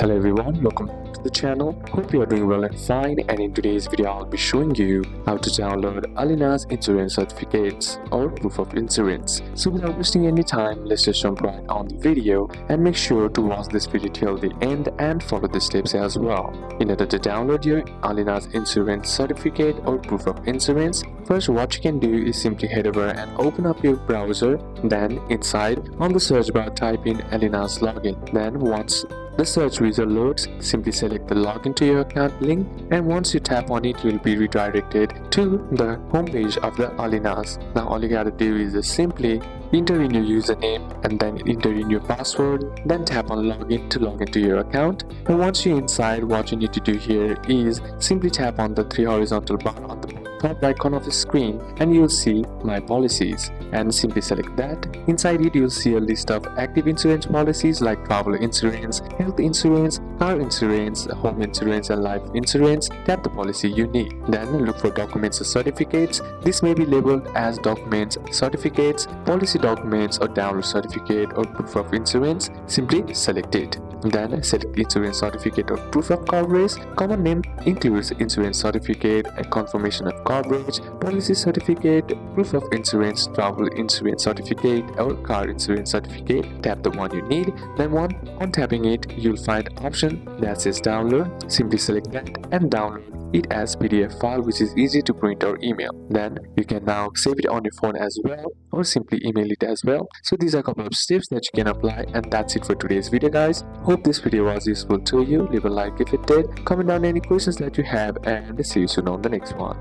Hello everyone, welcome back to the channel. Hope you are doing well and fine, and in today's video I'll be showing you how to download Allianz insurance certificates or proof of insurance. So without wasting any time, let's just jump right on the video and make sure to watch this video till the end and follow the steps as well. In order to download your Allianz insurance certificate or proof of insurance, first what you can do is simply head over and open up your browser. Then inside on the search bar type in Allianz login. Then once the search wizard loads, simply select the login to your account link, and once you tap on it, you will be redirected to the homepage of the Allianz. Now all you gotta do is just simply enter in your username and then enter in your password, then tap on login to log into your account. And once you're inside, what you need to do here is simply tap on the three horizontal bar on the top right corner of the screen and you'll see my policies, and simply select that. Inside it you'll see a list of active insurance policies like travel insurance, health insurance, car insurance, home insurance and life insurance. Tap the policy you need. Then look for documents or certificates. This may be labeled as documents, certificates, policy documents or download certificate or proof of insurance. Simply select it. Then select insurance certificate or proof of coverage. Common name includes insurance certificate, a confirmation of coverage, policy certificate, proof of insurance, travel insurance certificate or car insurance certificate. Tap the one you need. Then on tapping it, you'll find option that says download. Simply select that and download it as PDF file, which is easy to print or email. Then you can now save it on your phone as well or simply email it as well. So these are a couple of steps that you can apply, and that's it for today's video guys. Hope this video was useful to you. Leave a like if it did, comment down any questions that you have, and see you soon on the next one.